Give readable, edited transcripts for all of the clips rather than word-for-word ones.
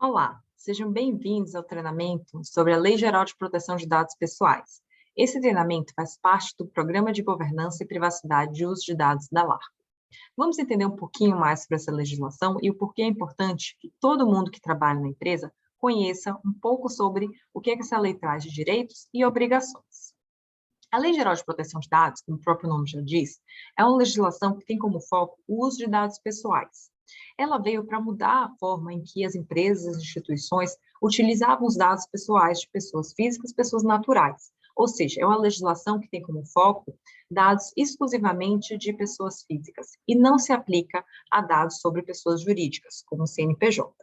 Olá, sejam bem-vindos ao treinamento sobre a Lei Geral de Proteção de Dados Pessoais. Esse treinamento faz parte do Programa de Governança e Privacidade de Uso de Dados da LAR. Vamos entender um pouquinho mais sobre essa legislação e o porquê é importante que todo mundo que trabalha na empresa conheça um pouco sobre o que essa lei traz de direitos e obrigações. A Lei Geral de Proteção de Dados, como o próprio nome já diz, é uma legislação que tem como foco o uso de dados pessoais. Ela veio para mudar a forma em que as empresas e as instituições utilizavam os dados pessoais de pessoas físicas e pessoas naturais. Ou seja, é uma legislação que tem como foco dados exclusivamente de pessoas físicas e não se aplica a dados sobre pessoas jurídicas, como o CNPJ.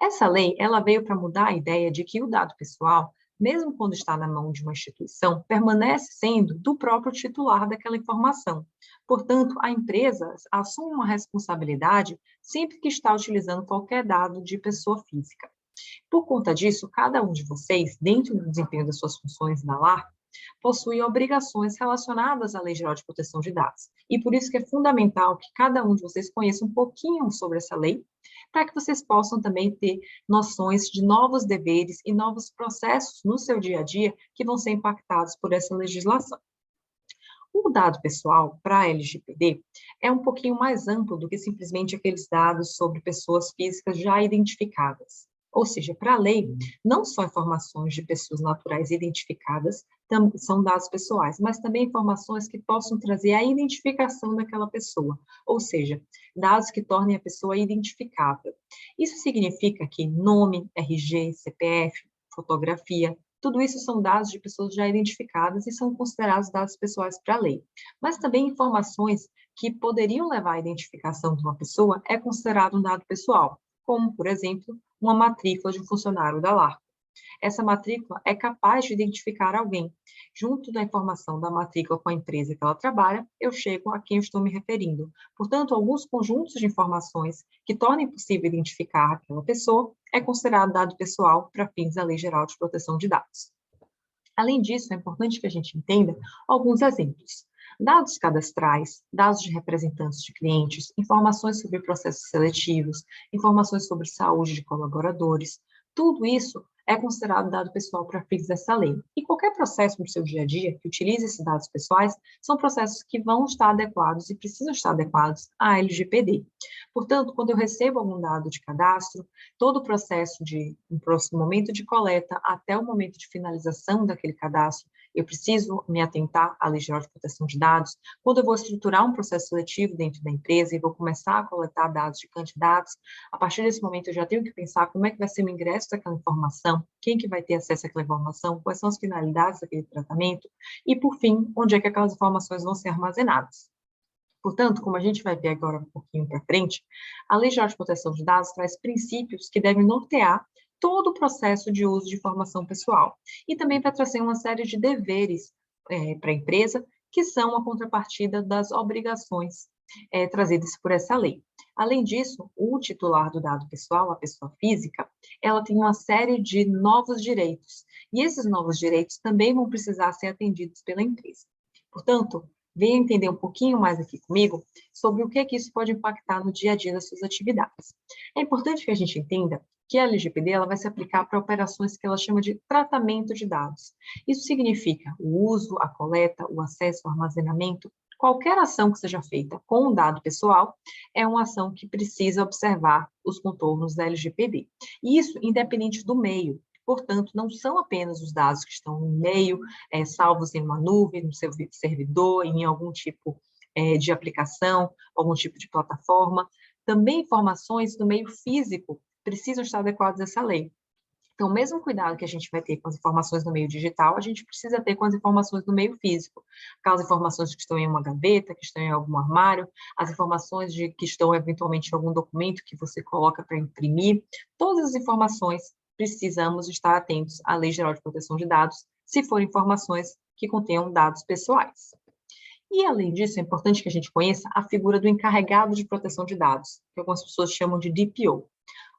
Essa lei, ela veio para mudar a ideia de que o dado pessoal, mesmo quando está na mão de uma instituição, permanece sendo do próprio titular daquela informação. Portanto, a empresa assume uma responsabilidade sempre que está utilizando qualquer dado de pessoa física. Por conta disso, cada um de vocês, dentro do desempenho das suas funções na LAR, possui obrigações relacionadas à Lei Geral de Proteção de Dados. E por isso que é fundamental que cada um de vocês conheça um pouquinho sobre essa lei, para que vocês possam também ter noções de novos deveres e novos processos no seu dia a dia que vão ser impactados por essa legislação. O dado pessoal para a LGPD é um pouquinho mais amplo do que simplesmente aqueles dados sobre pessoas físicas já identificadas. Ou seja, para a lei, não só informações de pessoas naturais identificadas são dados pessoais, mas também informações que possam trazer a identificação daquela pessoa, ou seja, dados que tornem a pessoa identificável. Isso significa que nome, RG, CPF, fotografia, tudo isso são dados de pessoas já identificadas e são considerados dados pessoais para a lei. Mas também informações que poderiam levar à identificação de uma pessoa é considerado um dado pessoal, como, por exemplo, uma matrícula de um funcionário da LAR. Essa matrícula é capaz de identificar alguém. Junto da informação da matrícula com a empresa que ela trabalha, eu chego a quem eu estou me referindo. Portanto, alguns conjuntos de informações que tornem possível identificar aquela pessoa é considerado dado pessoal para fins da Lei Geral de Proteção de Dados. Além disso, é importante que a gente entenda alguns exemplos. Dados cadastrais, dados de representantes de clientes, informações sobre processos seletivos, informações sobre saúde de colaboradores, tudo isso é considerado dado pessoal para fins dessa lei. E qualquer processo no seu dia a dia que utilize esses dados pessoais são processos que vão estar adequados e precisam estar adequados à LGPD. Portanto, quando eu recebo algum dado de cadastro, todo o processo do momento de coleta até o momento de finalização daquele cadastro, eu preciso me atentar à Lei Geral de Proteção de Dados. Quando eu vou estruturar um processo seletivo dentro da empresa e vou começar a coletar dados de candidatos, a partir desse momento eu já tenho que pensar como é que vai ser o ingresso daquela informação, quem que vai ter acesso àquela informação, quais são as finalidades daquele tratamento e, por fim, onde é que aquelas informações vão ser armazenadas. Portanto, como a gente vai ver agora um pouquinho para frente, a Lei Geral de Proteção de Dados traz princípios que devem nortear todo o processo de uso de informação pessoal e também vai trazer uma série de deveres para a empresa, que são a contrapartida das obrigações trazidas por essa lei. Além disso, o titular do dado pessoal, a pessoa física, ela tem uma série de novos direitos, e esses novos direitos também vão precisar ser atendidos pela empresa. Portanto, venha entender um pouquinho mais aqui comigo sobre o que é que isso pode impactar no dia a dia das suas atividades. É importante que a gente entenda que a LGPD ela vai se aplicar para operações que ela chama de tratamento de dados. Isso significa o uso, a coleta, o acesso, o armazenamento, qualquer ação que seja feita com um dado pessoal é uma ação que precisa observar os contornos da LGPD. E isso independente do meio. Portanto, não são apenas os dados que estão no e-mail, salvos em uma nuvem, no seu servidor, em algum tipo de aplicação, algum tipo de plataforma. Também informações do meio físico precisam estar adequadas a essa lei. Então, o mesmo cuidado que a gente vai ter com as informações no meio digital, a gente precisa ter com as informações no meio físico. Aquelas informações que estão em uma gaveta, que estão em algum armário, as informações que estão eventualmente em algum documento que você coloca para imprimir, todas as informações precisamos estar atentos à Lei Geral de Proteção de Dados, se forem informações que contenham dados pessoais. E, além disso, é importante que a gente conheça a figura do encarregado de proteção de dados, que algumas pessoas chamam de DPO.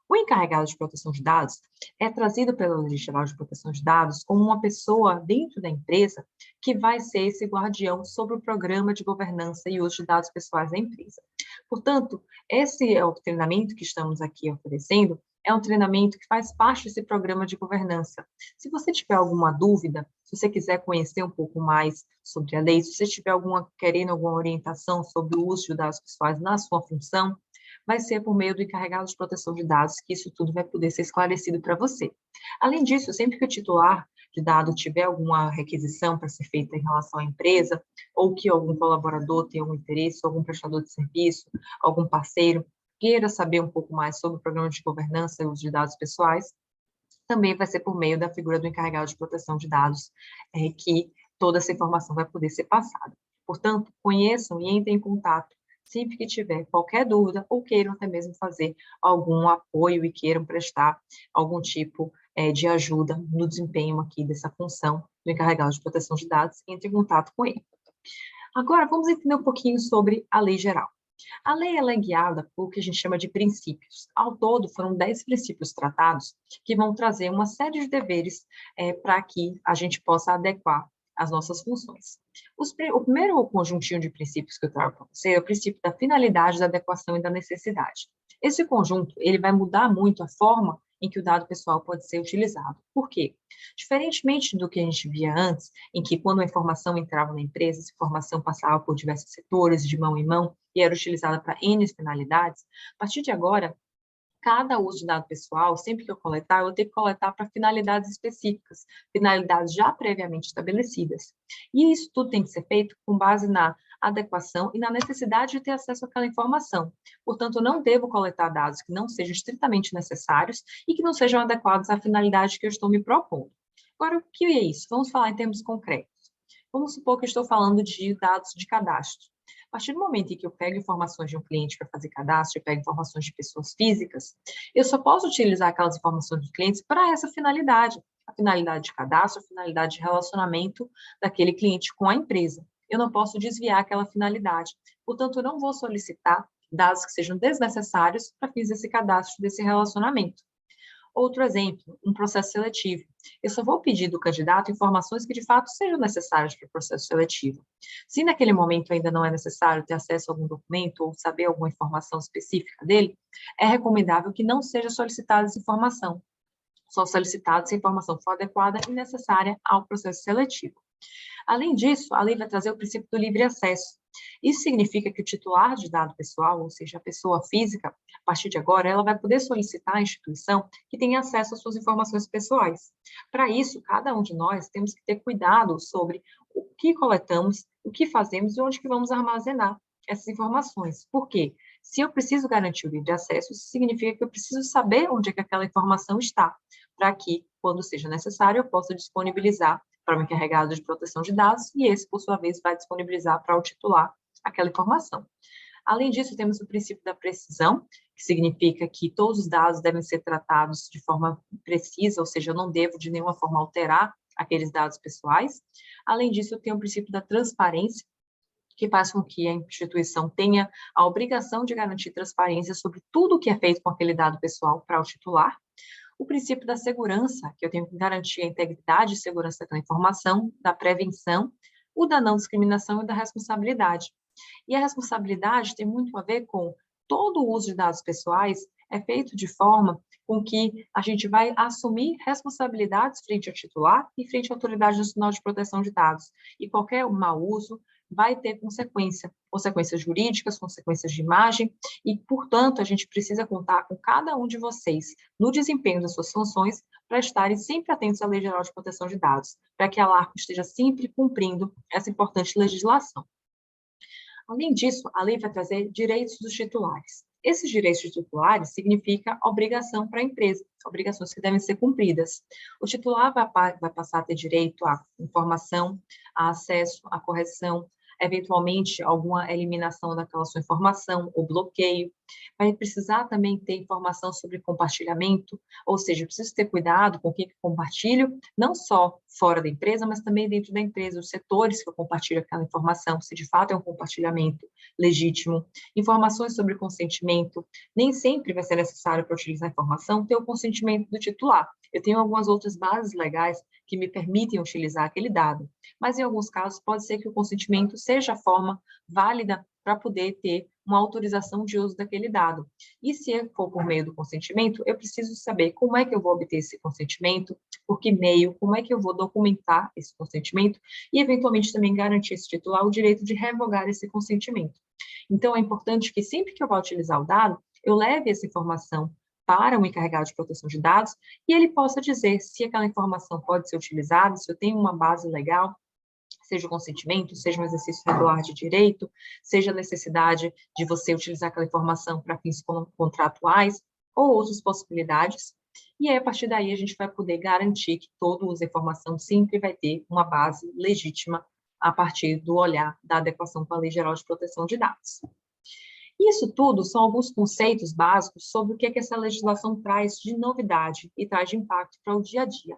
O encarregado de proteção de dados é trazido pela Lei Geral de Proteção de Dados como uma pessoa dentro da empresa que vai ser esse guardião sobre o programa de governança e uso de dados pessoais da empresa. Portanto, esse é o treinamento que estamos aqui oferecendo, é um treinamento que faz parte desse programa de governança. Se você tiver alguma dúvida, se você quiser conhecer um pouco mais sobre a lei, se você tiver querendo alguma orientação sobre o uso de dados pessoais na sua função, vai ser por meio do encarregado de proteção de dados que isso tudo vai poder ser esclarecido para você. Além disso, sempre que o titular de dado tiver alguma requisição para ser feita em relação à empresa, ou que algum colaborador tenha algum interesse, algum prestador de serviço, algum parceiro, queira saber um pouco mais sobre o programa de governança e uso de dados pessoais, também vai ser por meio da figura do encarregado de proteção de dados, que toda essa informação vai poder ser passada. Portanto, conheçam e entrem em contato sempre que tiver qualquer dúvida ou queiram até mesmo fazer algum apoio e queiram prestar algum tipo de ajuda no desempenho aqui dessa função do encarregado de proteção de dados, entre em contato com ele. Agora, vamos entender um pouquinho sobre a lei geral. A lei ela é guiada por o que a gente chama de princípios. Ao todo, foram 10 princípios tratados que vão trazer uma série de deveres para que a gente possa adequar as nossas funções. O primeiro conjuntinho de princípios que eu trago para você é o princípio da finalidade, da adequação e da necessidade. Esse conjunto ele vai mudar muito a forma em que o dado pessoal pode ser utilizado. Por quê? Diferentemente do que a gente via antes, em que quando a informação entrava na empresa, essa informação passava por diversos setores, de mão em mão, e era utilizada para N finalidades, a partir de agora, cada uso de dado pessoal, sempre que eu coletar, eu vou ter que coletar para finalidades específicas, finalidades já previamente estabelecidas. E isso tudo tem que ser feito com base na adequação e na necessidade de ter acesso àquela informação. Portanto, eu não devo coletar dados que não sejam estritamente necessários e que não sejam adequados à finalidade que eu estou me propondo. Agora, o que é isso? Vamos falar em termos concretos. Vamos supor que eu estou falando de dados de cadastro. A partir do momento em que eu pego informações de um cliente para fazer cadastro, eu pego informações de pessoas físicas, eu só posso utilizar aquelas informações dos clientes para essa finalidade, a finalidade de cadastro, a finalidade de relacionamento daquele cliente com a empresa. Eu não posso desviar aquela finalidade. Portanto, eu não vou solicitar dados que sejam desnecessários para fins desse cadastro, desse relacionamento. Outro exemplo, um processo seletivo. Eu só vou pedir do candidato informações que de fato sejam necessárias para o processo seletivo. Se naquele momento ainda não é necessário ter acesso a algum documento ou saber alguma informação específica dele, é recomendável que não seja solicitada essa informação. Só solicitada se a informação for adequada e necessária ao processo seletivo. Além disso, a lei vai trazer o princípio do livre acesso. Isso significa que o titular de dado pessoal, ou seja, a pessoa física, a partir de agora, ela vai poder solicitar à instituição que tenha acesso às suas informações pessoais. Para isso, cada um de nós temos que ter cuidado sobre o que coletamos, o que fazemos e onde que vamos armazenar essas informações. Por quê? Se eu preciso garantir o livre acesso, isso significa que eu preciso saber onde é que aquela informação está, para que, quando seja necessário, eu possa disponibilizar para o encarregado de proteção de dados, e esse, por sua vez, vai disponibilizar para o titular aquela informação. Além disso, temos o princípio da precisão, que significa que todos os dados devem ser tratados de forma precisa, ou seja, eu não devo de nenhuma forma alterar aqueles dados pessoais. Além disso, eu tenho o princípio da transparência, que faz com que a instituição tenha a obrigação de garantir transparência sobre tudo o que é feito com aquele dado pessoal para o titular. O princípio da segurança, que eu tenho que garantir a integridade e segurança daquela informação, da prevenção, o da não discriminação e da responsabilidade. E a responsabilidade tem muito a ver com todo o uso de dados pessoais é feito de forma com que a gente vai assumir responsabilidades frente ao titular e frente à Autoridade Nacional de Proteção de Dados. E qualquer mau uso vai ter consequências jurídicas, consequências de imagem, e, portanto, a gente precisa contar com cada um de vocês no desempenho das suas funções para estarem sempre atentos à Lei Geral de Proteção de Dados, para que a LARPO esteja sempre cumprindo essa importante legislação. Além disso, a lei vai trazer direitos dos titulares. Esses direitos de titulares significa obrigação para a empresa, obrigações que devem ser cumpridas. O titular vai passar a ter direito à informação, a acesso, à correção, eventualmente alguma eliminação daquela sua informação ou bloqueio. Vai precisar também ter informação sobre compartilhamento, ou seja, preciso ter cuidado com o que compartilho, não só fora da empresa, mas também dentro da empresa, os setores que eu compartilho aquela informação, se de fato é um compartilhamento legítimo. Informações sobre consentimento, nem sempre vai ser necessário para utilizar a informação ter o consentimento do titular. Eu tenho algumas outras bases legais que me permitem utilizar aquele dado, mas em alguns casos pode ser que o consentimento seja a forma válida para poder ter uma autorização de uso daquele dado. E se for por meio do consentimento, eu preciso saber como é que eu vou obter esse consentimento, por que meio, como é que eu vou documentar esse consentimento e, eventualmente, também garantir esse titular o direito de revogar esse consentimento. Então, é importante que sempre que eu vá utilizar o dado, eu leve essa informação para o encarregado de proteção de dados e ele possa dizer se aquela informação pode ser utilizada, se eu tenho uma base legal, seja o consentimento, seja um exercício regular de direito, seja a necessidade de você utilizar aquela informação para fins contratuais ou outras possibilidades. E aí, a partir daí, a gente vai poder garantir que todo uso da informação sempre vai ter uma base legítima a partir do olhar da adequação com a Lei Geral de Proteção de Dados. Isso tudo são alguns conceitos básicos sobre o que essa legislação traz de novidade e traz de impacto para o dia a dia.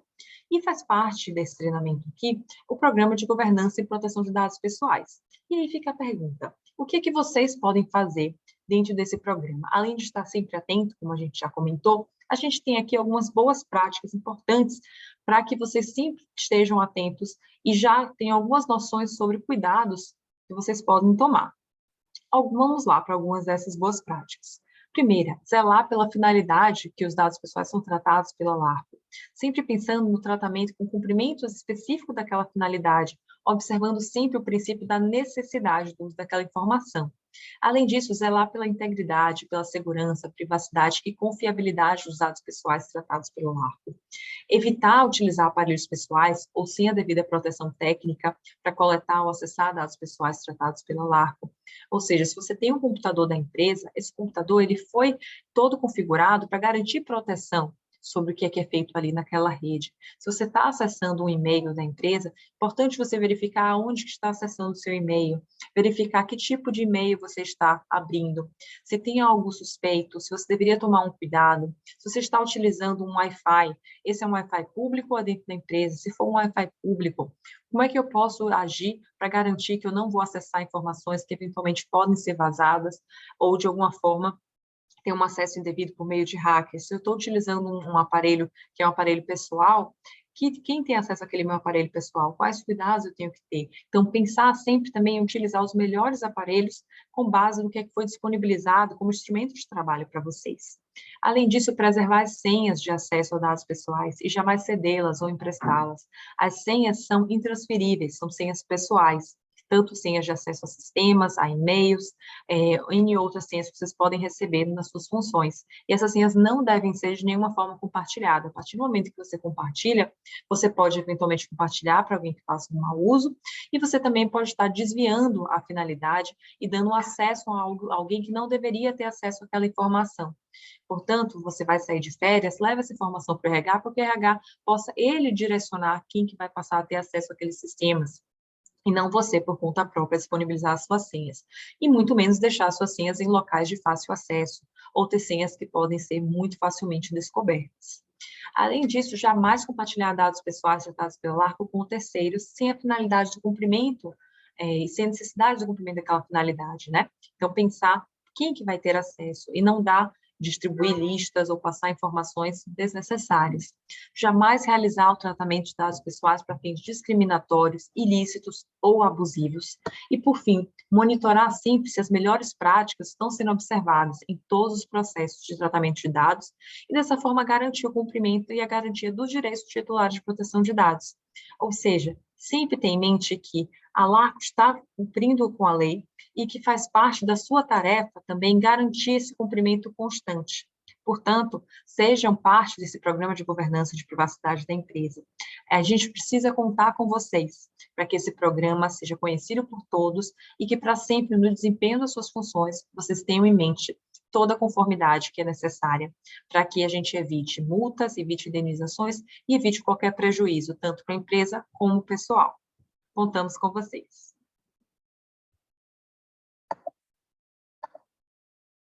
E faz parte desse treinamento aqui o Programa de Governança e Proteção de Dados Pessoais. E aí fica a pergunta, o que vocês podem fazer dentro desse programa? Além de estar sempre atento, como a gente já comentou, a gente tem aqui algumas boas práticas importantes para que vocês sempre estejam atentos e já tenham algumas noções sobre cuidados que vocês podem tomar. Vamos lá para algumas dessas boas práticas. Primeira, zelar pela finalidade que os dados pessoais são tratados pela LARPO, sempre pensando no tratamento com cumprimento específico daquela finalidade, observando sempre o princípio da necessidade do uso daquela informação. Além disso, zelar pela integridade, pela segurança, privacidade e confiabilidade dos dados pessoais tratados pelo LARPO. Evitar utilizar aparelhos pessoais ou sem a devida proteção técnica para coletar ou acessar dados pessoais tratados pela LARPO. Ou seja, se você tem um computador da empresa, esse computador ele foi todo configurado para garantir proteção sobre o que é feito ali naquela rede. Se você está acessando um e-mail da empresa, é importante você verificar onde que está acessando o seu e-mail, verificar que tipo de e-mail você está abrindo, se tem algo suspeito, se você deveria tomar um cuidado, se você está utilizando um Wi-Fi, esse é um Wi-Fi público ou é dentro da empresa? Se for um Wi-Fi público, como é que eu posso agir para garantir que eu não vou acessar informações que eventualmente podem ser vazadas ou, de alguma forma, ter um acesso indevido por meio de hackers? Se eu estou utilizando um aparelho que é um aparelho pessoal, quem tem acesso àquele meu aparelho pessoal? Quais cuidados eu tenho que ter? Então, pensar sempre também em utilizar os melhores aparelhos com base no que foi disponibilizado como instrumento de trabalho para vocês. Além disso, preservar as senhas de acesso a dados pessoais e jamais cedê-las ou emprestá-las. As senhas são intransferíveis, são senhas pessoais, tanto senhas de acesso a sistemas, a e-mails, e outras senhas que vocês podem receber nas suas funções. E essas senhas não devem ser de nenhuma forma compartilhadas. A partir do momento que você compartilha, você pode eventualmente compartilhar para alguém que faça um mau uso, e você também pode estar desviando a finalidade e dando acesso a alguém que não deveria ter acesso àquela informação. Portanto, você vai sair de férias, leva essa informação para o RH, para que o RH possa ele direcionar quem que vai passar a ter acesso àqueles sistemas, e não você, por conta própria, disponibilizar as suas senhas, e muito menos deixar suas senhas em locais de fácil acesso, ou ter senhas que podem ser muito facilmente descobertas. Além disso, jamais compartilhar dados pessoais tratados pelo LARPO com terceiros, sem a finalidade do cumprimento, e sem a necessidade do cumprimento daquela finalidade, né? Então, pensar quem que vai ter acesso, e não dar distribuir listas ou passar informações desnecessárias. Jamais realizar o tratamento de dados pessoais para fins discriminatórios, ilícitos ou abusivos. E, por fim, monitorar sempre se as melhores práticas estão sendo observadas em todos os processos de tratamento de dados e, dessa forma, garantir o cumprimento e a garantia dos direitos titulares de proteção de dados. Ou seja, sempre tenha em mente que a LARPO está cumprindo com a lei e que faz parte da sua tarefa também garantir esse cumprimento constante. Portanto, sejam parte desse programa de governança de privacidade da empresa. A gente precisa contar com vocês para que esse programa seja conhecido por todos e que, para sempre, no desempenho das suas funções, vocês tenham em mente toda a conformidade que é necessária para que a gente evite multas, evite indenizações e evite qualquer prejuízo, tanto para a empresa como pessoal. Contamos com vocês.